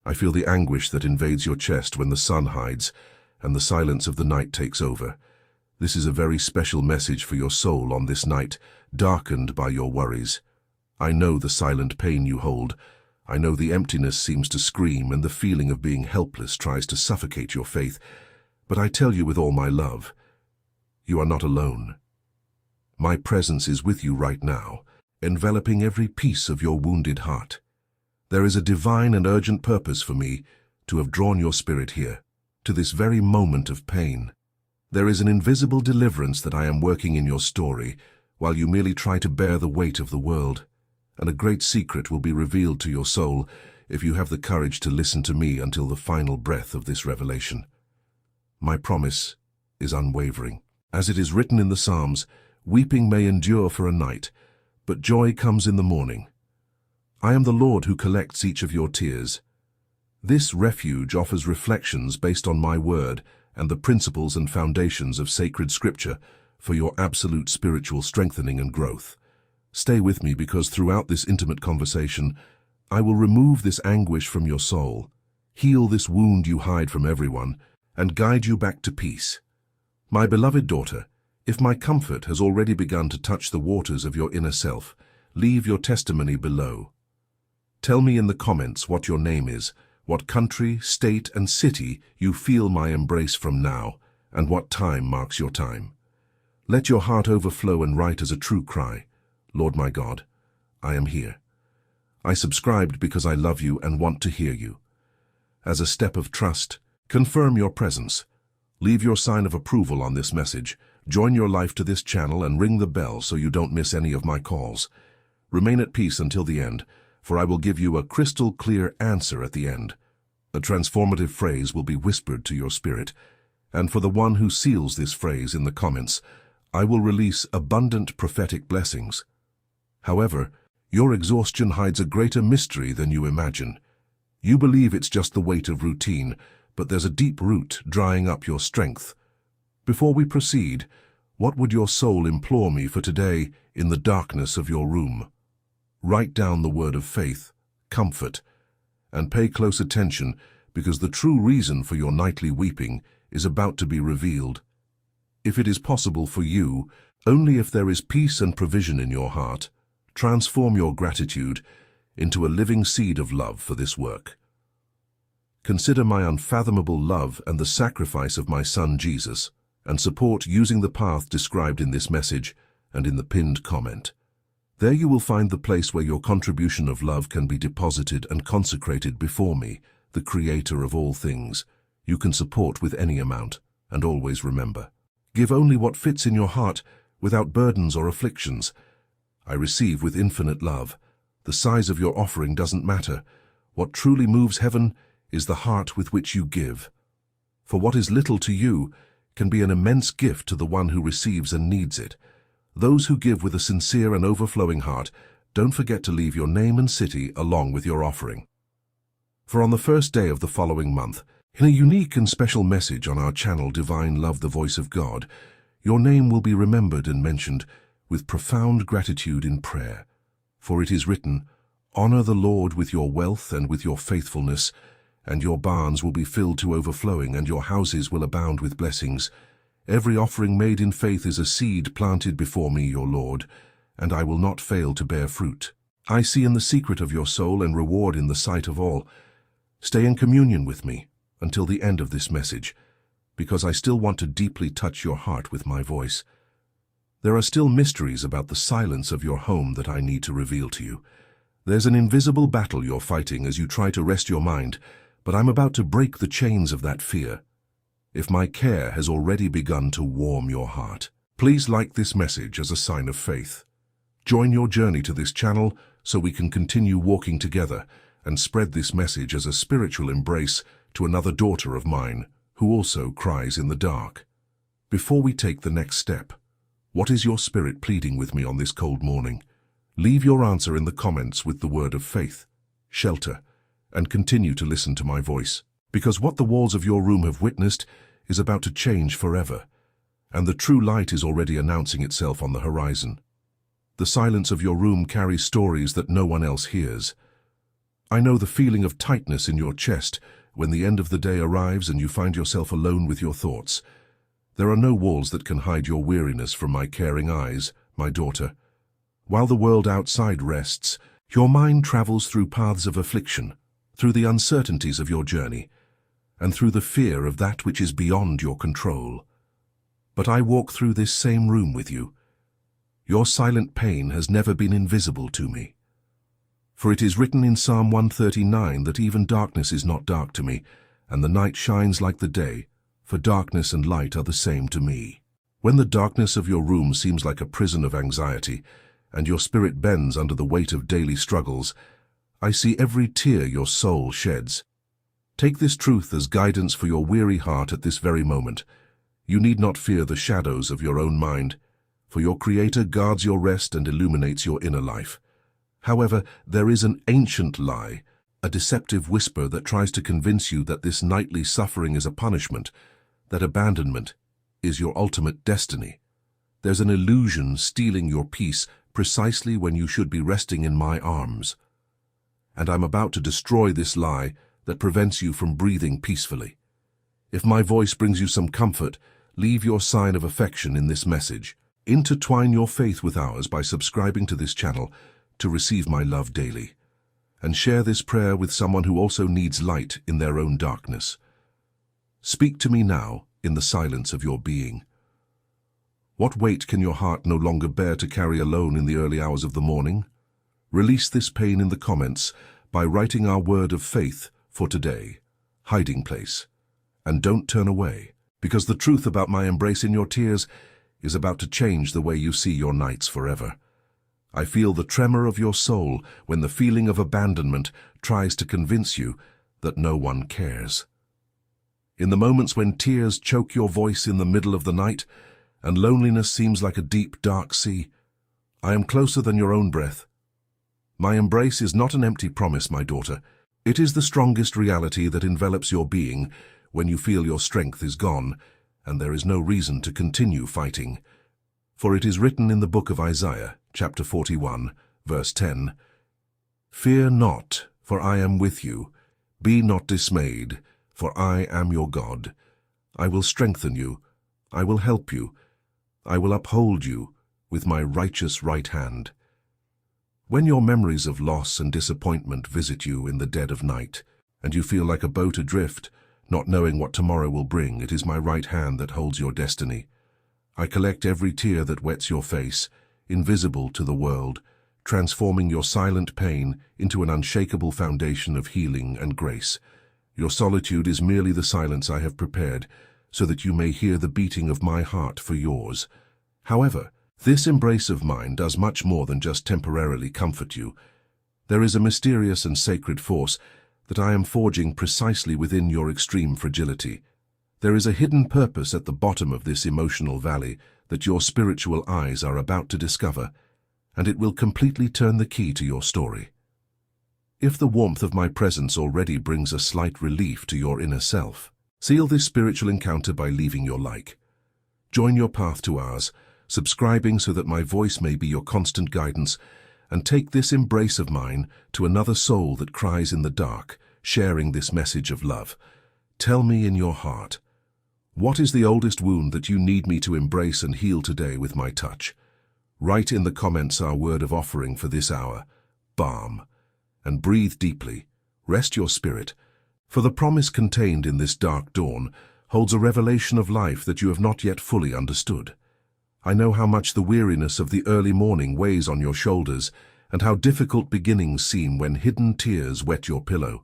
I feel the anguish that invades your chest when the sun hides and the silence of the night takes over. This is a very special message for your soul on this night, darkened by your worries. I know the silent pain you hold. I know the emptiness seems to scream and the feeling of being helpless tries to suffocate your faith. But I tell you with all my love, you are not alone. My presence is with you right now, enveloping every piece of your wounded heart. There is a divine and urgent purpose for me to have drawn your spirit here, to this very moment of pain. There is an invisible deliverance that I am working in your story, while you merely try to bear the weight of the world. And a great secret will be revealed to your soul if you have the courage to listen to me until the final breath of this revelation. My promise is unwavering. As it is written in the Psalms, weeping may endure for a night, but joy comes in the morning. I am the Lord who collects each of your tears. This refuge offers reflections based on my word and the principles and foundations of sacred scripture for your absolute spiritual strengthening and growth. Stay with me because throughout this intimate conversation, I will remove this anguish from your soul, heal this wound you hide from everyone, and guide you back to peace. My beloved daughter, if my comfort has already begun to touch the waters of your inner self, leave your testimony below. Tell me in the comments what your name is, what country, state, and city you feel my embrace from now, and what time marks your time. Let your heart overflow and write as a true cry, Lord my God, I am here. I subscribed because I love you and want to hear you. As a step of trust, confirm your presence. Leave your sign of approval on this message. Join your life to this channel and ring the bell so you don't miss any of my calls. Remain at peace until the end, for I will give you a crystal clear answer at the end. A transformative phrase will be whispered to your spirit, and for the one who seals this phrase in the comments, I will release abundant prophetic blessings. However, your exhaustion hides a greater mystery than you imagine. You believe it's just the weight of routine, but there's a deep root drying up your strength. Before we proceed, what would your soul implore me for today in the darkness of your room? Write down the word of faith, comfort, and pay close attention because the true reason for your nightly weeping is about to be revealed. If it is possible for you, only if there is peace and provision in your heart, transform your gratitude into a living seed of love for this work. Consider my unfathomable love and the sacrifice of my Son Jesus, and support using the path described in this message and in the pinned comment. There you will find the place where your contribution of love can be deposited and consecrated before me, the Creator of all things. You can support with any amount, and always remember, give only what fits in your heart, without burdens or afflictions. I receive with infinite love. The size of your offering doesn't matter. What truly moves heaven is the heart with which you give. For what is little to you can be an immense gift to the one who receives and needs it. Those who give with a sincere and overflowing heart, don't forget to leave your name and city along with your offering. For on the first day of the following month, in a unique and special message on our channel Divine Love, the Voice of God, your name will be remembered and mentioned with profound gratitude in prayer. For it is written, "Honor the Lord with your wealth and with your faithfulness, and your barns will be filled to overflowing, and your houses will abound with blessings. Every offering made in faith is a seed planted before me, your Lord, and I will not fail to bear fruit. I see in the secret of your soul and reward in the sight of all. Stay in communion with me until the end of this message, because I still want to deeply touch your heart with my voice. There are still mysteries about the silence of your home that I need to reveal to you. There's an invisible battle you're fighting as you try to rest your mind, but I'm about to break the chains of that fear. If my care has already begun to warm your heart, please like this message as a sign of faith. Join your journey to this channel so we can continue walking together and spread this message as a spiritual embrace to another daughter of mine who also cries in the dark. Before we take the next step, what is your spirit pleading with me on this cold morning? Leave your answer in the comments with the word of faith, shelter, and continue to listen to my voice. Because what the walls of your room have witnessed is about to change forever, and the true light is already announcing itself on the horizon. The silence of your room carries stories that no one else hears. I know the feeling of tightness in your chest when the end of the day arrives and you find yourself alone with your thoughts. There are no walls that can hide your weariness from my caring eyes, my daughter. While the world outside rests, your mind travels through paths of affliction, through the uncertainties of your journey, and through the fear of that which is beyond your control. But I walk through this same room with you. Your silent pain has never been invisible to me. For it is written in Psalm 139 that even darkness is not dark to me, and the night shines like the day, for darkness and light are the same to me. When the darkness of your room seems like a prison of anxiety, and your spirit bends under the weight of daily struggles, I see every tear your soul sheds. Take this truth as guidance for your weary heart at this very moment. You need not fear the shadows of your own mind, for your Creator guards your rest and illuminates your inner life. However, there is an ancient lie, a deceptive whisper that tries to convince you that this nightly suffering is a punishment, that abandonment is your ultimate destiny. There's an illusion stealing your peace precisely when you should be resting in my arms. And I'm about to destroy this lie that prevents you from breathing peacefully. If my voice brings you some comfort, leave your sign of affection in this message. Intertwine your faith with ours by subscribing to this channel to receive my love daily. And share this prayer with someone who also needs light in their own darkness. Speak to me now in the silence of your being. What weight can your heart no longer bear to carry alone in the early hours of the morning? Release this pain in the comments by writing our word of faith for today, hiding place. And don't turn away, because the truth about my embrace in your tears is about to change the way you see your nights forever. I feel the tremor of your soul when the feeling of abandonment tries to convince you that no one cares. In the moments when tears choke your voice in the middle of the night, and loneliness seems like a deep, dark sea, I am closer than your own breath. My embrace is not an empty promise, my daughter. It is the strongest reality that envelops your being when you feel your strength is gone, and there is no reason to continue fighting. For it is written in the book of Isaiah, chapter 41, verse 10, "Fear not, for I am with you. Be not dismayed, for I am your God. I will strengthen you. I will help you. I will uphold you with my righteous right hand." When your memories of loss and disappointment visit you in the dead of night, and you feel like a boat adrift, not knowing what tomorrow will bring, it is my right hand that holds your destiny. I collect every tear that wets your face, invisible to the world, transforming your silent pain into an unshakable foundation of healing and grace. Your solitude is merely the silence I have prepared, so that you may hear the beating of my heart for yours. However, this embrace of mine does much more than just temporarily comfort you. There is a mysterious and sacred force that I am forging precisely within your extreme fragility. There is a hidden purpose at the bottom of this emotional valley that your spiritual eyes are about to discover, and it will completely turn the key to your story. If the warmth of my presence already brings a slight relief to your inner self, seal this spiritual encounter by leaving your like. Join your path to ours, subscribing so that my voice may be your constant guidance, and take this embrace of mine to another soul that cries in the dark, sharing this message of love. Tell me in your heart, what is the oldest wound that you need me to embrace and heal today with my touch? Write in the comments our word of offering for this hour, balm, and breathe deeply, rest your spirit, for the promise contained in this dark dawn holds a revelation of life that you have not yet fully understood. I know how much the weariness of the early morning weighs on your shoulders, and how difficult beginnings seem when hidden tears wet your pillow.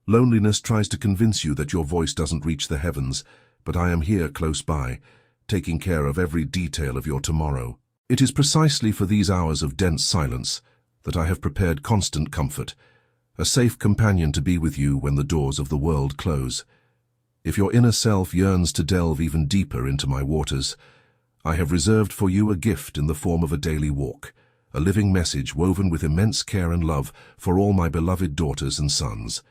Loneliness tries to convince you that your voice doesn't reach the heavens, but I am here close by, taking care of every detail of your tomorrow. It is precisely for these hours of dense silence that I have prepared constant comfort, a safe companion to be with you when the doors of the world close. If your inner self yearns to delve even deeper into my waters, I have reserved for you a gift in the form of a daily walk, a living message woven with immense care and love for all my beloved daughters and sons.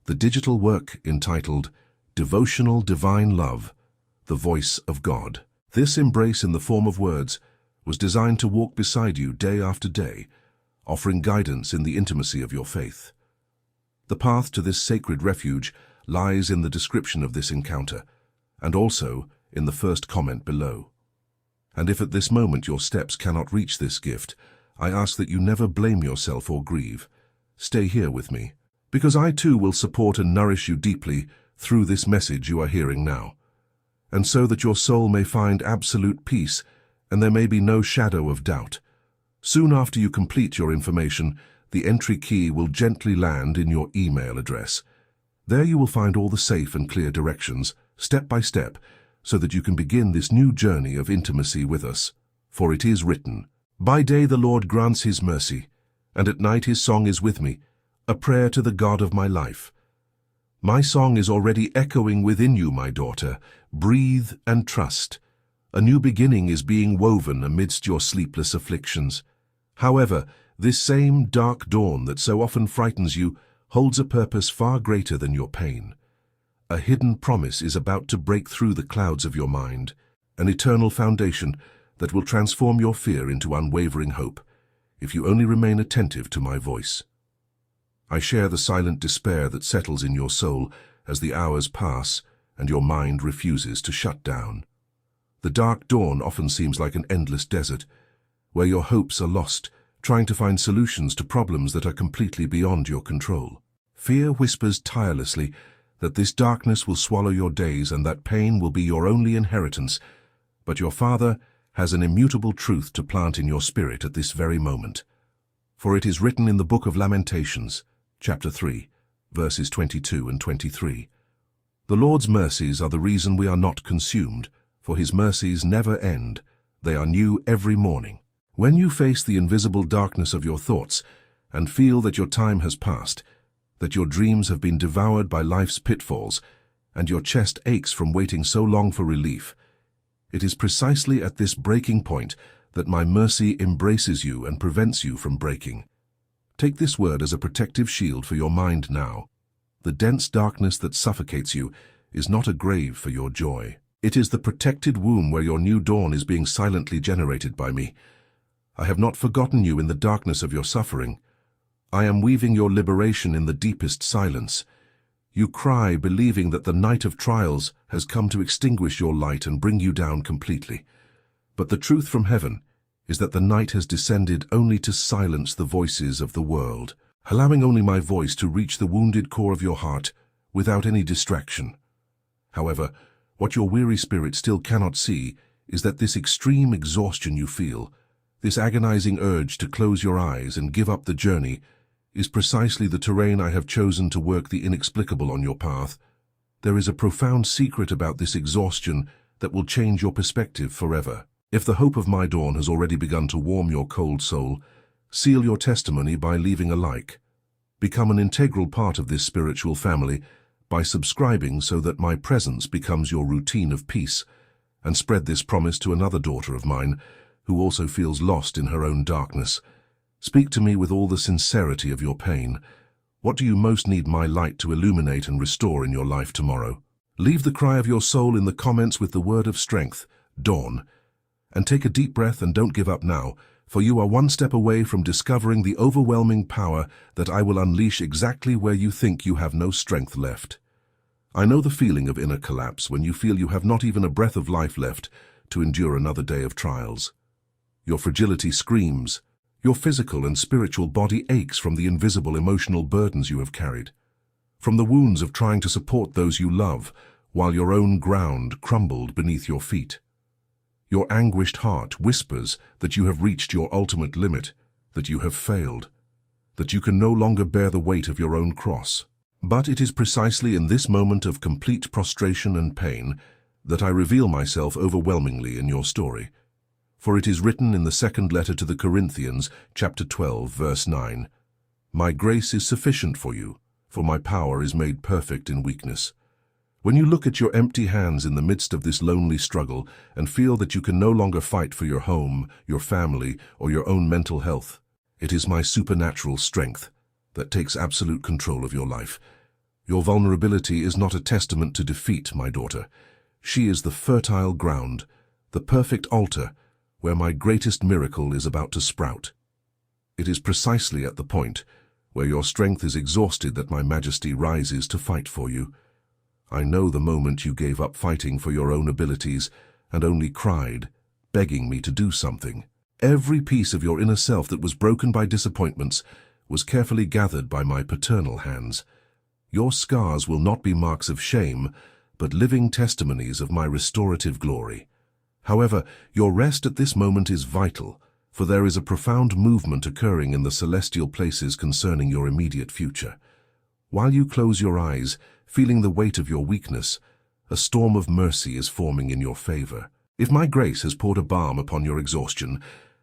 The digital work entitled Devotional Divine Love, The Voice of God. This embrace in the form of words was designed to walk beside you day after day, offering guidance in the intimacy of your faith. The path to this sacred refuge lies in the description of this encounter, and also in the first comment below. And if at this moment your steps cannot reach this gift, I ask that you never blame yourself or grieve. Stay here with me, because I too will support and nourish you deeply through this message you are hearing now, and so that your soul may find absolute peace and there may be no shadow of doubt. Soon after you complete your information, the entry key will gently land in your email address. There you will find all the safe and clear directions, step by step, so that you can begin this new journey of intimacy with us. For it is written, "By day the Lord grants his mercy, and at night his song is with me, a prayer to the God of my life." My song is already echoing within you, my daughter. Breathe and trust. A new beginning is being woven amidst your sleepless afflictions. However, this same dark dawn that so often frightens you holds a purpose far greater than your pain. A hidden promise is about to break through the clouds of your mind, an eternal foundation that will transform your fear into unwavering hope, if you only remain attentive to my voice. I share the silent despair that settles in your soul as the hours pass and your mind refuses to shut down. The dark dawn often seems like an endless desert, where your hopes are lost, trying to find solutions to problems that are completely beyond your control. Fear whispers tirelessly that this darkness will swallow your days and that pain will be your only inheritance, but your Father has an immutable truth to plant in your spirit at this very moment. For it is written in the book of Lamentations, chapter 3, verses 22 and 23. The Lord's mercies are the reason we are not consumed, for his mercies never end. They are new every morning. When you face the invisible darkness of your thoughts and feel that your time has passed, that your dreams have been devoured by life's pitfalls, and your chest aches from waiting so long for relief, it is precisely at this breaking point that my mercy embraces you and prevents you from breaking. Take this word as a protective shield for your mind now. The dense darkness that suffocates you is not a grave for your joy. It is the protected womb where your new dawn is being silently generated by me. I have not forgotten you in the darkness of your suffering. I am weaving your liberation in the deepest silence. You cry, believing that the night of trials has come to extinguish your light and bring you down completely. But the truth from heaven is that the night has descended only to silence the voices of the world, allowing only my voice to reach the wounded core of your heart without any distraction. However, what your weary spirit still cannot see is that this extreme exhaustion you feel, this agonizing urge to close your eyes and give up the journey, is precisely the terrain I have chosen to work the inexplicable on your path. There is a profound secret about this exhaustion that will change your perspective forever. If the hope of my dawn has already begun to warm your cold soul, seal your testimony by leaving a like. Become an integral part of this spiritual family by subscribing so that my presence becomes your routine of peace, and spread this promise to another daughter of mine who also feels lost in her own darkness. Speak to me with all the sincerity of your pain. What do you most need my light to illuminate and restore in your life tomorrow? Leave the cry of your soul in the comments with the word of strength, dawn. And take a deep breath and don't give up now, for you are one step away from discovering the overwhelming power that I will unleash exactly where you think you have no strength left. I know the feeling of inner collapse when you feel you have not even a breath of life left to endure another day of trials. Your fragility screams. Your physical and spiritual body aches from the invisible emotional burdens you have carried, from the wounds of trying to support those you love while your own ground crumbled beneath your feet. Your anguished heart whispers that you have reached your ultimate limit, that you have failed, that you can no longer bear the weight of your own cross. But it is precisely in this moment of complete prostration and pain that I reveal myself overwhelmingly in your story. For it is written in the second letter to the Corinthians, chapter 12, verse 9, "My grace is sufficient for you, for my power is made perfect in weakness." When you look at your empty hands in the midst of this lonely struggle and feel that you can no longer fight for your home, your family, or your own mental health, it is my supernatural strength that takes absolute control of your life. Your vulnerability is not a testament to defeat, my daughter. She is the fertile ground, the perfect altar, where my greatest miracle is about to sprout. It is precisely at the point where your strength is exhausted that my majesty rises to fight for you. I know the moment you gave up fighting for your own abilities and only cried, begging me to do something. Every piece of your inner self that was broken by disappointments was carefully gathered by my paternal hands. Your scars will not be marks of shame, but living testimonies of my restorative glory. However, your rest at this moment is vital, for there is a profound movement occurring in the celestial places concerning your immediate future. While you close your eyes, feeling the weight of your weakness, a storm of mercy is forming in your favor. If my grace has poured a balm upon your exhaustion,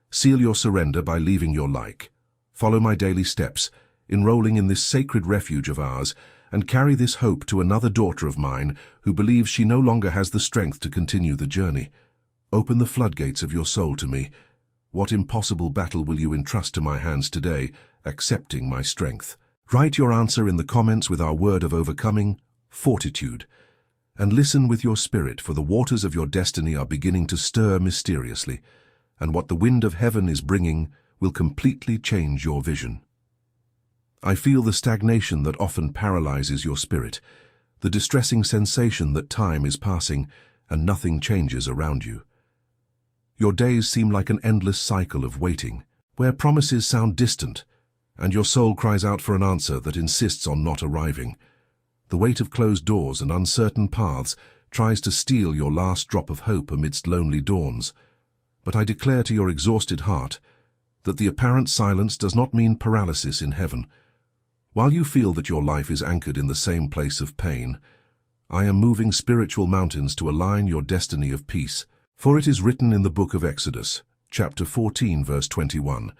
seal your surrender by leaving your like. Follow my daily steps, enrolling in this sacred refuge of ours, and carry this hope to another daughter of mine who believes she no longer has the strength to continue the journey. Open the floodgates of your soul to me. What impossible battle will you entrust to my hands today, accepting my strength? Write your answer in the comments with our word of overcoming, fortitude. And listen with your spirit, for the waters of your destiny are beginning to stir mysteriously, and what the wind of heaven is bringing will completely change your vision. I feel the stagnation that often paralyzes your spirit, the distressing sensation that time is passing and nothing changes around you. Your days seem like an endless cycle of waiting, where promises sound distant, and your soul cries out for an answer that insists on not arriving. The weight of closed doors and uncertain paths tries to steal your last drop of hope amidst lonely dawns. But I declare to your exhausted heart that the apparent silence does not mean paralysis in heaven. While you feel that your life is anchored in the same place of pain, I am moving spiritual mountains to align your destiny of peace. For it is written in the book of Exodus, chapter 14, verse 21,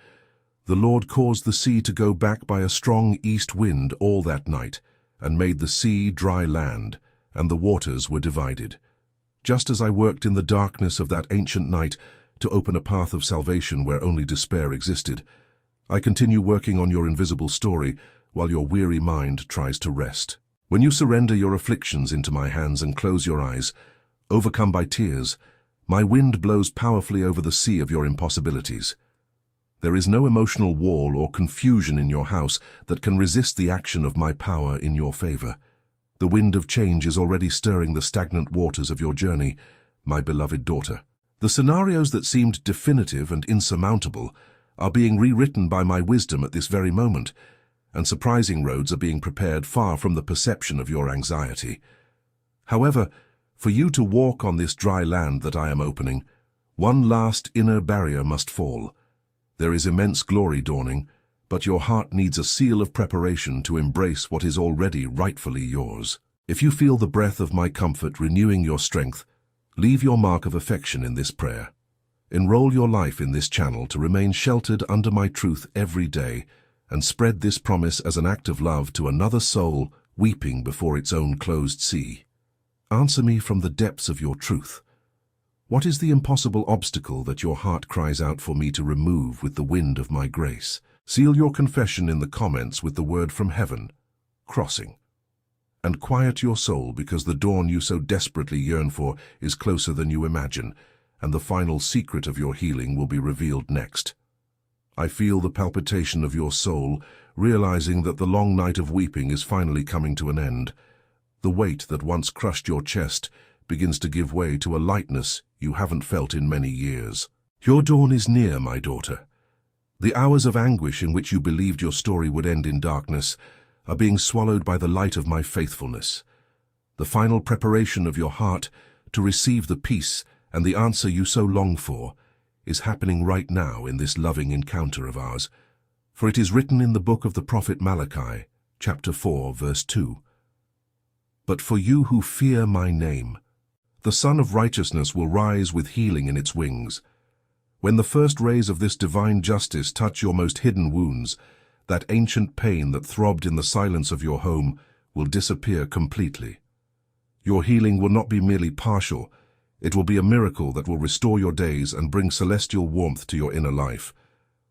"The Lord caused the sea to go back by a strong east wind all that night, and made the sea dry land, and the waters were divided. Just as I worked in the darkness of that ancient night to open a path of salvation where only despair existed, I continue working on your invisible story while your weary mind tries to rest. When you surrender your afflictions into my hands and close your eyes, overcome by tears, my wind blows powerfully over the sea of your impossibilities. There is no emotional wall or confusion in your house that can resist the action of my power in your favor. The wind of change is already stirring the stagnant waters of your journey, my beloved daughter. The scenarios that seemed definitive and insurmountable are being rewritten by my wisdom at this very moment, and surprising roads are being prepared far from the perception of your anxiety. However, for you to walk on this dry land that I am opening, one last inner barrier must fall. There is immense glory dawning, but your heart needs a seal of preparation to embrace what is already rightfully yours. If you feel the breath of my comfort renewing your strength, leave your mark of affection in this prayer. Enroll your life in this channel to remain sheltered under my truth every day, and spread this promise as an act of love to another soul weeping before its own closed sea. Answer me from the depths of your truth. What is the impossible obstacle that your heart cries out for me to remove with the wind of my grace? Seal your confession in the comments with the word from heaven, crossing. And quiet your soul, because the dawn you so desperately yearn for is closer than you imagine, and the final secret of your healing will be revealed next. I feel the palpitation of your soul, realizing that the long night of weeping is finally coming to an end. The weight that once crushed your chest begins to give way to a lightness you haven't felt in many years. Your dawn is near, my daughter. The hours of anguish in which you believed your story would end in darkness are being swallowed by the light of my faithfulness. The final preparation of your heart to receive the peace and the answer you so long for is happening right now in this loving encounter of ours. For it is written in the book of the prophet Malachi, chapter 4, verse 2, "But for you who fear my name, the Sun of Righteousness will rise with healing in its wings." When the first rays of this divine justice touch your most hidden wounds, that ancient pain that throbbed in the silence of your home will disappear completely. Your healing will not be merely partial. It will be a miracle that will restore your days and bring celestial warmth to your inner life.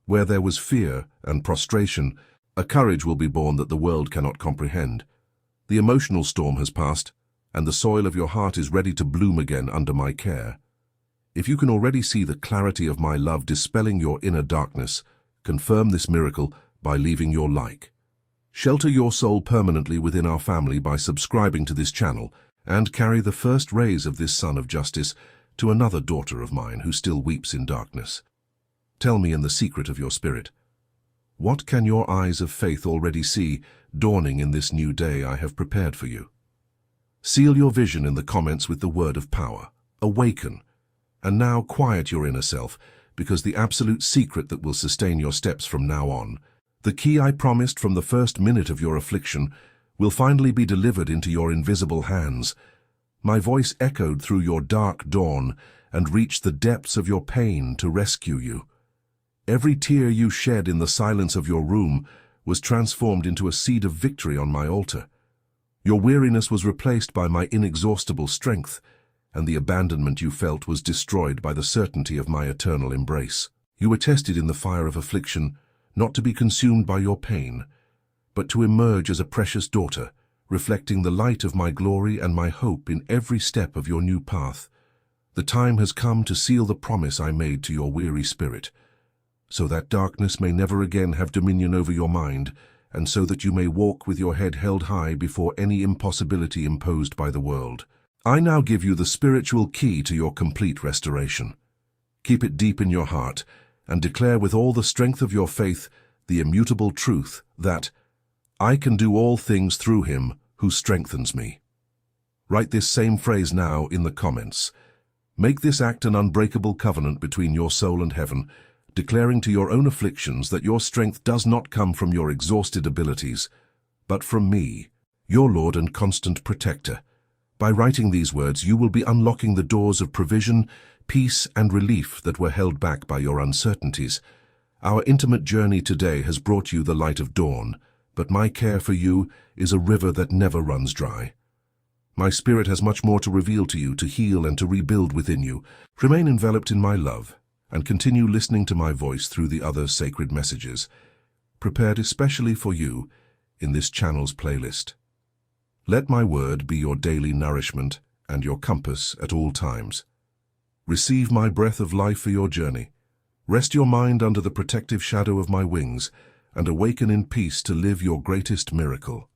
Where there was fear and prostration, a courage will be born that the world cannot comprehend. The emotional storm has passed, and the soil of your heart is ready to bloom again under my care. If you can already see the clarity of my love dispelling your inner darkness, confirm this miracle by leaving your like. Shelter your soul permanently within our family by subscribing to this channel and carry the first rays of this sun of justice to another daughter of mine who still weeps in darkness. Tell me in the secret of your spirit, what can your eyes of faith already see dawning in this new day I have prepared for you? Seal your vision in the comments with the word of power. Awaken. And now quiet your inner self, because the absolute secret that will sustain your steps from now on, the key I promised from the first minute of your affliction, will finally be delivered into your invisible hands. My voice echoed through your dark dawn and reached the depths of your pain to rescue you. Every tear you shed in the silence of your room was transformed into a seed of victory on my altar. Your weariness was replaced by my inexhaustible strength, and the abandonment you felt was destroyed by the certainty of my eternal embrace. You were tested in the fire of affliction, not to be consumed by your pain, but to emerge as a precious daughter, reflecting the light of my glory and my hope in every step of your new path. The time has come to seal the promise I made to your weary spirit, so that darkness may never again have dominion over your mind, and so that you may walk with your head held high before any impossibility imposed by the world. I now give you the spiritual key to your complete restoration. Keep it deep in your heart, and declare with all the strength of your faith the immutable truth that I can do all things through him who strengthens me. Write this same phrase now in the comments. Make this act an unbreakable covenant between your soul and heaven, declaring to your own afflictions that your strength does not come from your exhausted abilities, but from me, your Lord and constant protector. By writing these words, you will be unlocking the doors of provision, peace, and relief that were held back by your uncertainties. Our intimate journey today has brought you the light of dawn, but my care for you is a river that never runs dry. My spirit has much more to reveal to you, to heal and to rebuild within you. Remain enveloped in my love, and continue listening to my voice through the other sacred messages, prepared especially for you in this channel's playlist. Let my word be your daily nourishment and your compass at all times. Receive my breath of life for your journey. Rest your mind under the protective shadow of my wings, and awaken in peace to live your greatest miracle.